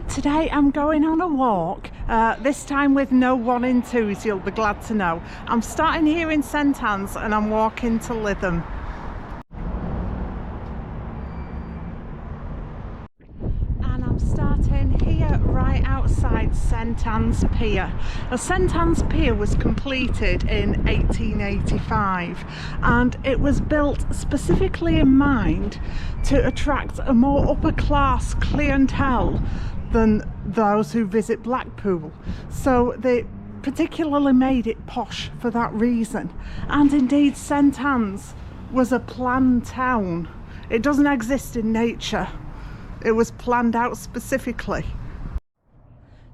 Today I'm going on a walk, this time with no 1-in-2s, you'll be glad to know. I'm starting here in St Annes and I'm walking to Lytham. And I'm starting here right outside St Annes Pier. Now, St Annes Pier was completed in 1885 and it was built specifically in mind to attract a more upper class clientele than those who visit Blackpool, so they particularly made it posh for that reason. And indeed, St Annes was a planned town. It doesn't exist in nature. It was planned out specifically.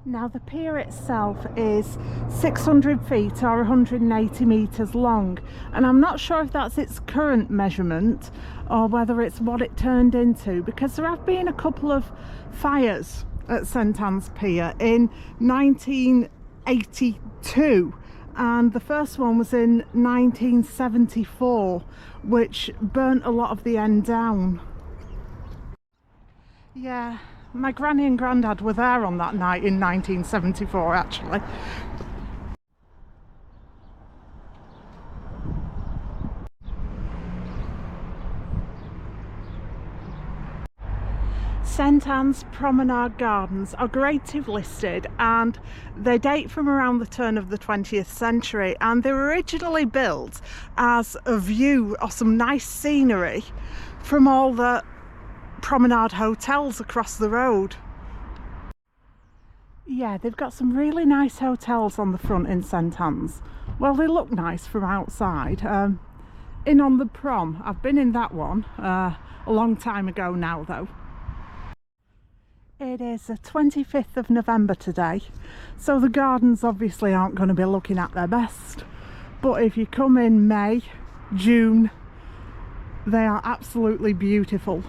Now, the pier itself is 600 feet or 180 metres long, and I'm not sure if that's its current measurement or whether it's what it turned into, because there have been a couple of fires at St Annes Pier in 1982, and the first one was in 1974, which burnt a lot of the end down. Yeah, my granny and granddad were there on that night in 1974 actually. St Annes Promenade Gardens are Grade 2 listed, and they date from around the turn of the 20th century, and they were originally built as a view or some nice scenery from all the promenade hotels across the road. Yeah, they've got some really nice hotels on the front in St Annes. Well, they look nice from outside. In on the Prom, I've been in that one a long time ago now though. It is the 25th of November today, so the gardens obviously aren't going to be looking at their best, but if you come in May, June, they are absolutely beautiful.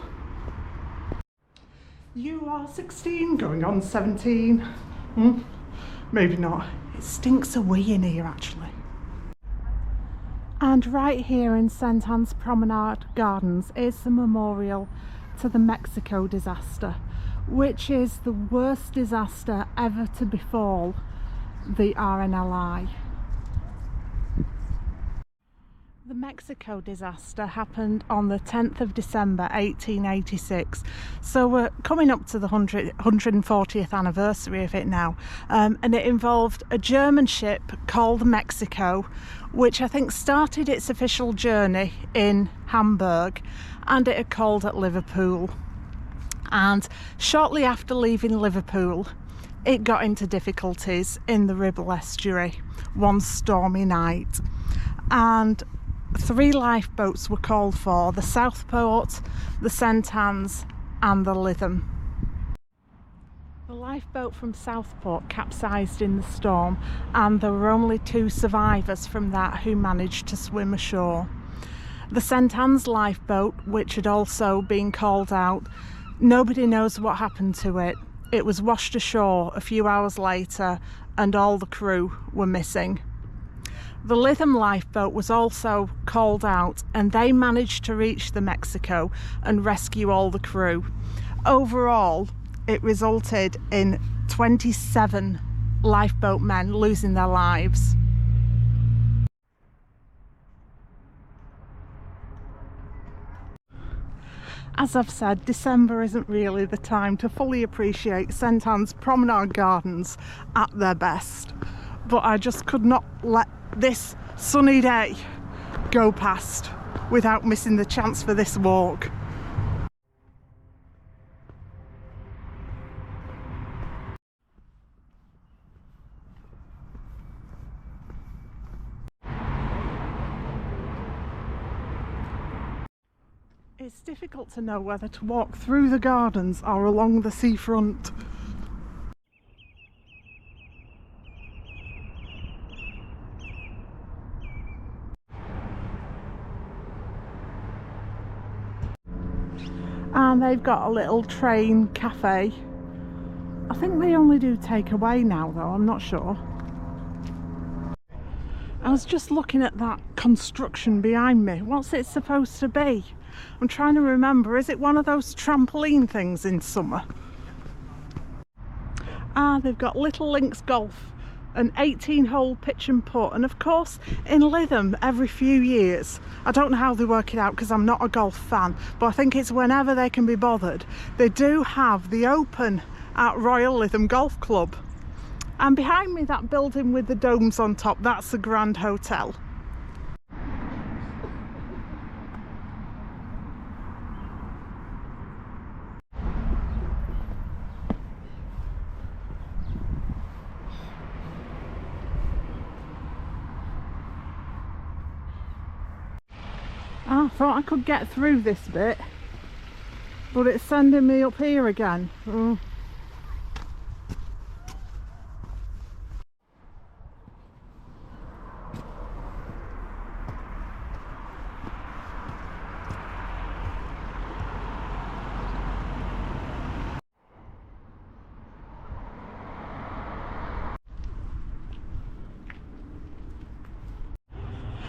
You are 16, going on 17. Maybe not. It stinks of wee in here actually. And right here in St Annes Promenade Gardens is the memorial to the Mexico disaster, which is the worst disaster ever to befall the RNLI. The Mexico disaster happened on the 10th of December 1886, so we're coming up to the 140th anniversary of it now, and it involved a German ship called Mexico, which I think started its official journey in Hamburg, and it had called at Liverpool. And shortly after leaving Liverpool, it got into difficulties in the Ribble estuary one stormy night, and 3 lifeboats were called for: the Southport, the St Annes and the Lytham. The lifeboat from Southport capsized in the storm, and there were only 2 survivors from that who managed to swim ashore. The St Annes lifeboat, which had also been called out, nobody knows what happened to it. It was washed ashore a few hours later and all the crew were missing. The Lytham lifeboat was also called out, and they managed to reach the Mexico and rescue all the crew. Overall, it resulted in 27 lifeboat men losing their lives. As I've said, December isn't really the time to fully appreciate St Annes Promenade Gardens at their best, but I just could not let this sunny day go past without missing the chance for this walk. It's difficult to know whether to walk through the gardens or along the seafront. And they've got a little train cafe. I think they only do takeaway now though, I'm not sure. I was just looking at that construction behind me. What's it supposed to be? I'm trying to remember. Is it one of those trampoline things in summer? They've got Little Links Golf, an 18-hole pitch and putt, and of course in Lytham every few years, I don't know how they work it out because I'm not a golf fan, but I think it's whenever they can be bothered, they do have the Open at Royal Lytham Golf Club. And behind me, that building with the domes on top, that's the Grand Hotel. I thought I could get through this bit, but it's sending me up here again.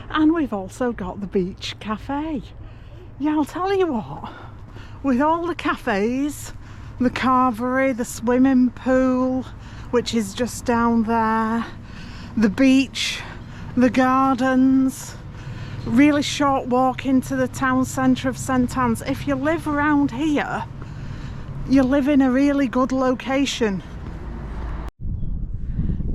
And we've also got the beach cafe. Yeah, I'll tell you what, with all the cafes, the carvery, the swimming pool, which is just down there, the beach, the gardens, really short walk into the town centre of St Anne's. If you live around here, you live in a really good location.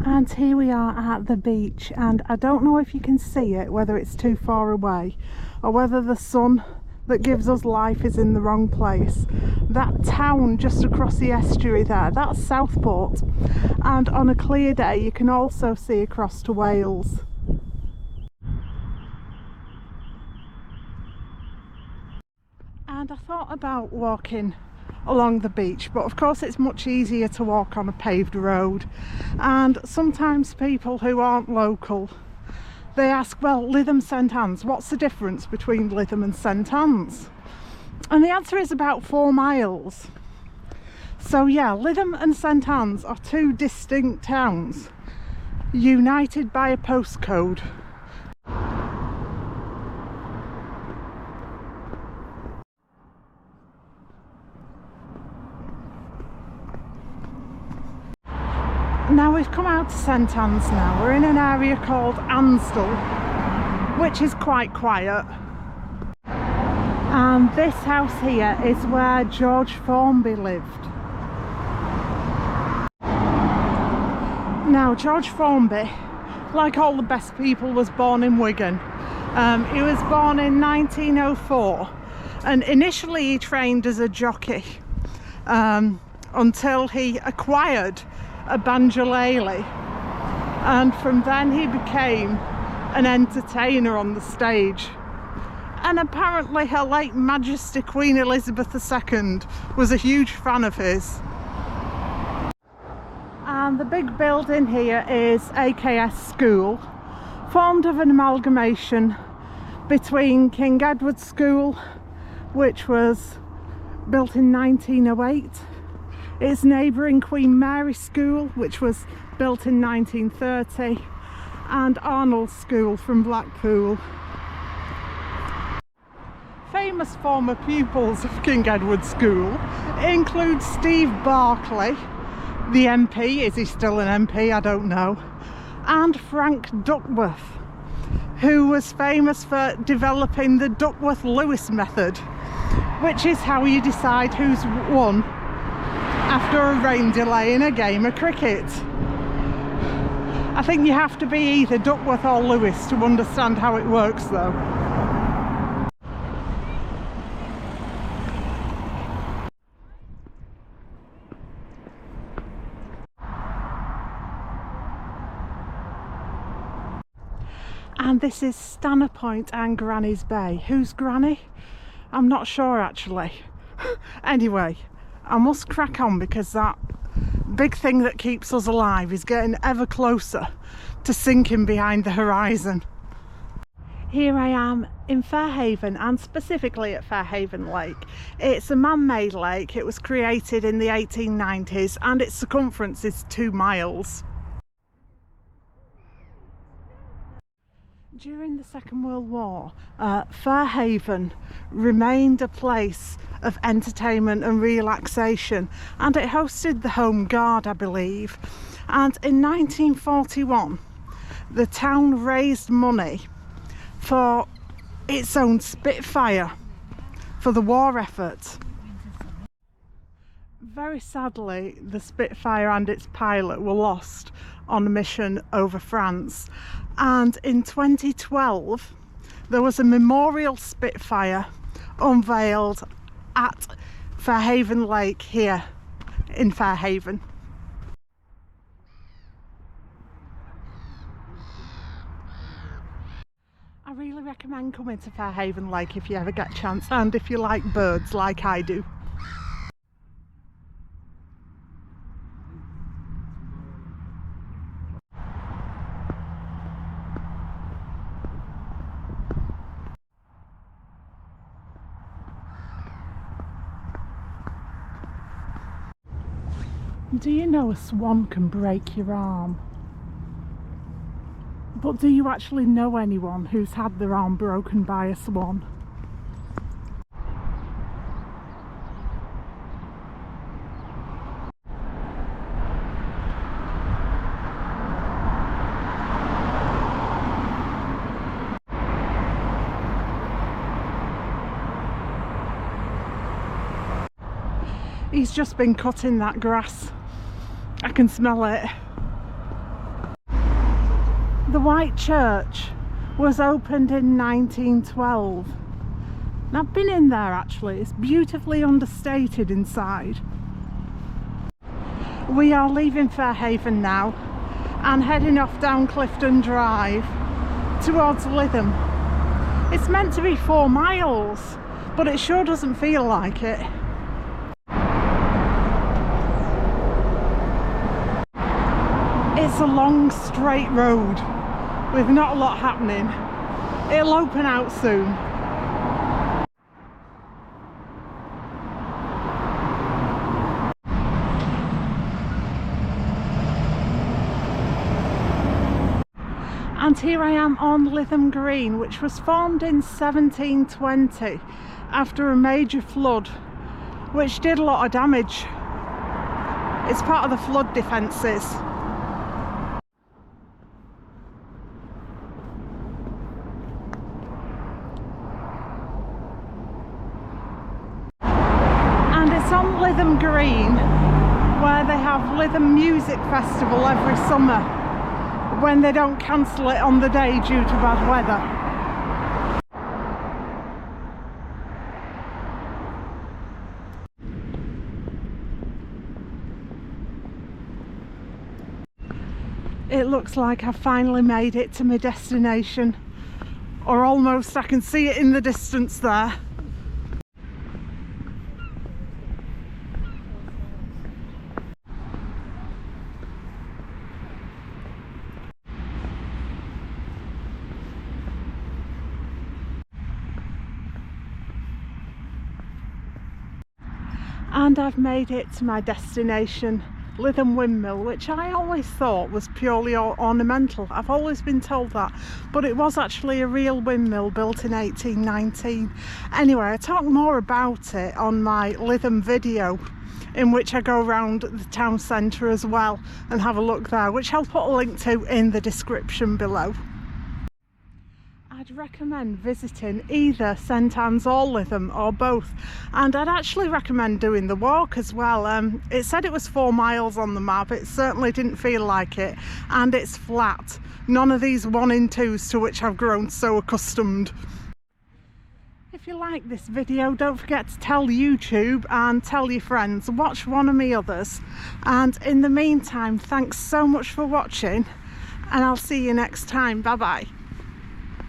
And here we are at the beach, and I don't know if you can see it, whether it's too far away or whether the sun that gives us life is in the wrong place. That town just across the estuary there, that's Southport, and on a clear day you can also see across to Wales. And I thought about walking along the beach, but of course it's much easier to walk on a paved road, and sometimes people who aren't local, they ask, well, Lytham St Anne's, what's the difference between Lytham and St Anne's? And the answer is about 4 miles. So yeah, Lytham and St Anne's are two distinct towns united by a postcode. Now we've come out to St Anne's now. We're in an area called Ansdell, which is quite quiet. And this house here is where George Formby lived. Now George Formby, like all the best people, was born in Wigan. He was born in 1904, and initially he trained as a jockey until he acquired a banjolele, and from then he became an entertainer on the stage. And apparently Her late Majesty Queen Elizabeth II was a huge fan of his. And the big building here is AKS School, formed of an amalgamation between King Edward's School, which was built in 1908, its neighbouring Queen Mary School, which was built in 1930, and Arnold's School from Blackpool. Famous former pupils of King Edward's School include Steve Barclay, the MP, is he still an MP? I don't know, and Frank Duckworth, who was famous for developing the Duckworth-Lewis method, which is how you decide who's won after a rain delay in a game of cricket. I think you have to be either Duckworth or Lewis to understand how it works though. And this is Stanner Point and Granny's Bay. Who's Granny? I'm not sure actually. Anyway, I must crack on because that big thing that keeps us alive is getting ever closer to sinking behind the horizon. Here I am in Fairhaven, and specifically at Fairhaven Lake. It's a man-made lake. It was created in the 1890s and its circumference is 2 miles. During the Second World War, Fairhaven remained a place of entertainment and relaxation, and it hosted the Home Guard, I believe. And in 1941 the town raised money for its own Spitfire for the war effort. Very sadly, the Spitfire and its pilot were lost on a mission over France, and in 2012 there was a memorial Spitfire unveiled at Fairhaven Lake here in Fairhaven. I really recommend coming to Fairhaven Lake if you ever get a chance, and if you like birds like I do. Do you know a swan can break your arm? But do you actually know anyone who's had their arm broken by a swan? He's just been cutting that grass. I can smell it. The White Church was opened in 1912. And I've been in there actually. It's beautifully understated inside. We are leaving Fairhaven now and heading off down Clifton Drive towards Lytham. It's meant to be 4 miles, but it sure doesn't feel like it. It's a long straight road with not a lot happening. It'll open out soon. And here I am on Lytham Green, which was formed in 1720 after a major flood which did a lot of damage. It's part of the flood defences. It's on Lytham Green where they have Lytham Music Festival every summer when they don't cancel it on the day due to bad weather. It looks like I've finally made it to my destination, or almost. I can see it in the distance there. And I've made it to my destination, Lytham Windmill, which I always thought was purely ornamental. I've always been told that, but it was actually a real windmill built in 1819. Anyway, I talk more about it on my Lytham video, in which I go around the town centre as well and have a look there, which I'll put a link to in the description below. I'd recommend visiting either St Anne's or Lytham, or both, and I'd actually recommend doing the walk as well. It said it was 4 miles on the map. It certainly didn't feel like it, and it's flat. None of these 1-in-2s to which I've grown so accustomed. If you like this video, don't forget to tell YouTube and tell your friends. Watch one of my others, and in the meantime, thanks so much for watching, and I'll see you next time. Bye bye.